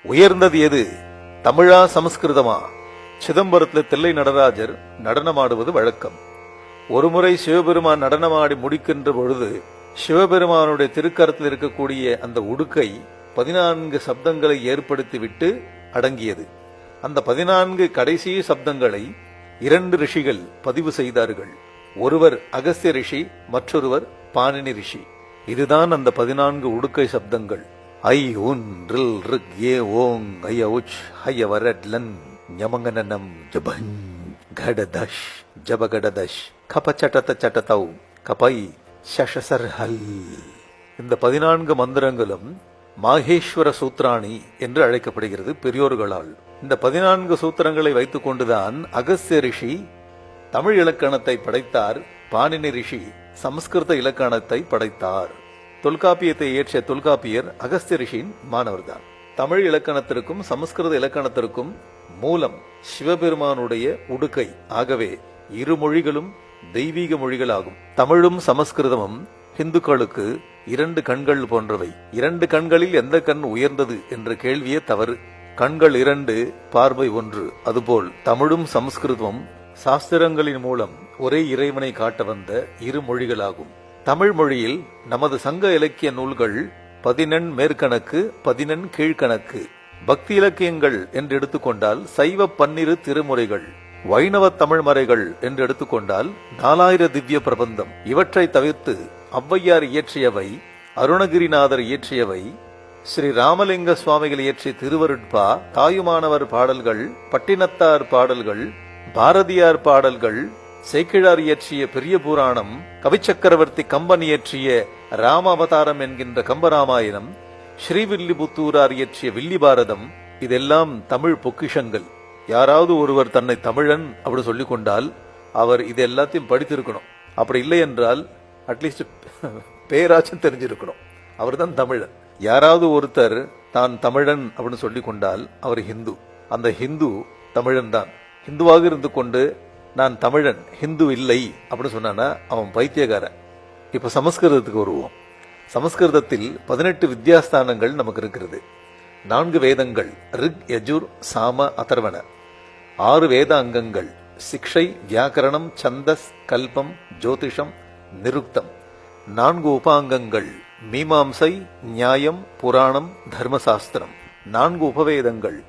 உயர்ந்தது எது, தமிழா சமஸ்கிருதமா? சிதம்பரத்தில் தில்லை நடராஜர் நடனமாடுவது வழக்கம். ஒருமுறை சிவபெருமான் நடனமாடி முடிக்கின்ற பொழுது சிவபெருமானுடைய திருக்கரத்தில் இருக்கக்கூடிய அந்த உடுக்கை 14 சப்தங்களை ஏற்படுத்திவிட்டு அடங்கியது. அந்த 14 கடைசி சப்தங்களை 2 ரிஷிகள் பதிவு செய்தார்கள். ஒருவர் அகஸ்திய ரிஷி, மற்றொருவர் பாணினி ரிஷி. இதுதான் அந்த 14 உடுக்கை சப்தங்கள். ஐ உன் ரில் ரிக் ஏ ஓங் ஐ உச் ஹைய வரட்லன் ஞமங்கனம் ஜபன் கடதஷ் ஜபகடதஷ் கபச்சட்டத சட்டதௌ கபை ஷஷசர்ஹல். இந்த 14 மந்திரங்களும் மாகேஸ்வர சூத்ராணி என்று அழைக்கப்படுகிறது பெரியோர்களால். இந்த 14 சூத்திரங்களை வைத்துக் கொண்டுதான் அகஸ்திய ரிஷி தமிழ் இலக்கணத்தை படைத்தார், பாணினி ரிஷி சமஸ்கிருத இலக்கணத்தை படைத்தார். தொல்காப்பியத்தை இயற்றிய தொல்காப்பியர் அகஸ்திய ரிஷியின் மாணவர்தான். தமிழ் இலக்கணத்திற்கும் சமஸ்கிருத இலக்கணத்திற்கும் மூலம் சிவபெருமானுடைய உடுக்கை. ஆகவே இரு மொழிகளும் தெய்வீக மொழிகள் ஆகும். தமிழும் சமஸ்கிருதமும் இந்துக்களுக்கு 2 கண்கள் போன்றவை. 2 கண்களில் எந்த கண் உயர்ந்தது என்ற கேள்வியே தவறு. கண்கள் 2, பார்வை 1. அதுபோல் தமிழும் சமஸ்கிருதமும் சாஸ்திரங்களின் மூலம் ஒரே இறைவனை காட்ட வந்த இரு மொழிகளாகும். தமிழ் மொழியில் நமது சங்க இலக்கிய நூல்கள் 14 மேற்கணக்கு, 14 கீழ்கணக்கு. பக்தி இலக்கியங்கள் என்று எடுத்துக்கொண்டால் சைவ 12 திருமுறைகள், வைணவ தமிழ் மறைகள் என்று எடுத்துக்கொண்டால் 4000 திவ்ய பிரபந்தம். இவற்றை தவிர்த்து ஔவையார் இயற்றியவை, அருணகிரிநாதர் இயற்றியவை, ஸ்ரீ ராமலிங்க சுவாமிகள் இயற்றிய திருவருட்பா, தாயுமானவர் பாடல்கள், பட்டினத்தார் பாடல்கள், பாரதியார் பாடல்கள், சேக்கிழார் இயற்றிய பெரிய புராணம், கவிச்சக்கரவர்த்தி கம்பன் இயற்றிய ராம அவதாரம் என்கின்ற கம்பராமாயணம், ஸ்ரீவில்லிபுத்தூரார் இயற்றிய வில்லி பாரதம், இதெல்லாம் தமிழ் பொக்கிஷங்கள். யாராவது ஒருவர் தன்னை தமிழன் அப்படி சொல்லிக் கொண்டால் அவர் இது எல்லாத்தையும் படித்திருக்கணும். அப்படி இல்லை என்றால் அட்லீஸ்ட் பேராச்சும் தெரிஞ்சிருக்கணும். அவர் தான் தமிழன். யாராவது ஒருத்தர் தான் தமிழன் அப்படின்னு சொல்லிக் கொண்டால் அவர் ஹிந்து. அந்த ஹிந்து தமிழன் தான். ஹிந்துவாக இருந்து கொண்டு நான் தமிழன், ஹிந்து இல்லை அப்படின்னு சொன்னானா அவன் பைத்தியக்காரன். இப்ப சமஸ்கிருதத்துக்கு வருவோம். சமஸ்கிருதத்தில் 18 வித்யாஸ்தானங்கள் நமக்கு இருக்கிறது. 4 வேதங்கள், ரிக், யஜுர், சாம, அதர்வண. 6 வேத அங்கங்கள், சிக்ஷை, வியாக்கரணம், சந்தஸ், கல்பம், ஜோதிஷம், நிருக்தம். 4 உபாங்கங்கள், மீமாம்சை, நியாயம், புராணம், தர்மசாஸ்திரம். 4 உபவேதங்கள்,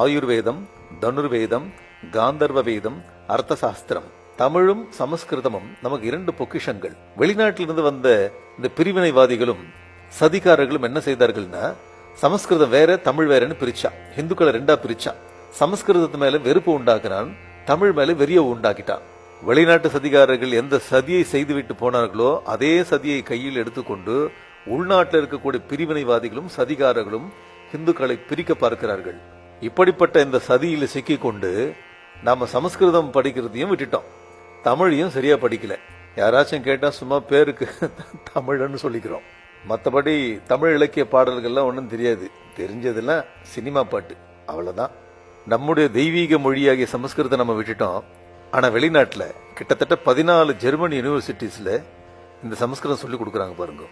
ஆயுர்வேதம், தனுர்வேதம், காந்தர்வ வேதம், அர்த்த சாஸ்திரம். தமிழும் சமஸ்கிருதமும் நமக்கு 2 பொக்கிஷங்கள். வெளிநாட்டிலிருந்து வந்த இந்த பிரிவினைவாதிகளும் சதிகாரர்களும் என்ன செய்தார்கள்னா, சமஸ்கிருதம் வேற தமிழ் வேறன்னு பிரிச்சா. ஹிந்துக்களை 2ஆ பிரிச்சா. சமஸ்கிருதத்து மேல வெறுப்பு உண்டாக்குனான், தமிழ் மேல வெறிய உண்டாக்கிட்டான். வெளிநாட்டு சதிகாரர்கள் எந்த சதியை செய்துவிட்டு போனார்களோ அதே சதியை கையில் எடுத்துக்கொண்டு உள்நாட்டில் இருக்கக்கூடிய பிரிவினைவாதிகளும் சதிகாரர்களும் இந்துக்களை பிரிக்க பார்க்கிறார்கள். இப்படிப்பட்ட இந்த சதியில் சிக்கிக்கொண்டு நாம சமஸ்கிருதம் படிக்கிறதையும் விட்டுட்டோம், தமிழையும் சரியா படிக்கல. யாராச்சும் கேட்டா சும்மா பேருக்கு தமிழன்னு சொல்லிக்கிறோம். மற்றபடி தமிழ் இலக்கிய பாடல்கள்லாம் ஒன்றும் தெரியாது. தெரிஞ்சதெல்லாம் சினிமா பாட்டு, அவ்வளவுதான். நம்முடைய தெய்வீக மொழியாகிய சமஸ்கிருதம் நம்ம விட்டுட்டோம். ஆனா வெளிநாட்டில் கிட்டத்தட்ட 14 ஜெர்மன் யூனிவர்சிட்டிஸ்ல இந்த சமஸ்கிருதம் சொல்லி கொடுக்குறாங்க பாருங்க.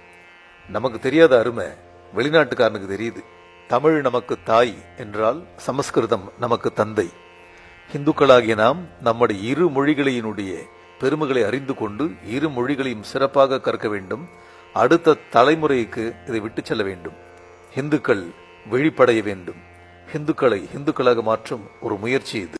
நமக்கு தெரியாத அருமை வெளிநாட்டுக்காரனுக்கு தெரியுது. தமிழ் நமக்கு தாய் என்றால் சமஸ்கிருதம் நமக்கு தந்தை. இந்துக்களாகிய நாம் நம்முடைய இரு மொழிகளினுடைய பெருமைகளை அறிந்து கொண்டு இரு மொழிகளையும் சிறப்பாக கற்க வேண்டும். அடுத்த தலைமுறைக்கு இதை விட்டு செல்ல வேண்டும். இந்துக்கள் விழிப்படைய வேண்டும். இந்துக்களை இந்துக்களாக மாற்றும் ஒரு முயற்சி இது.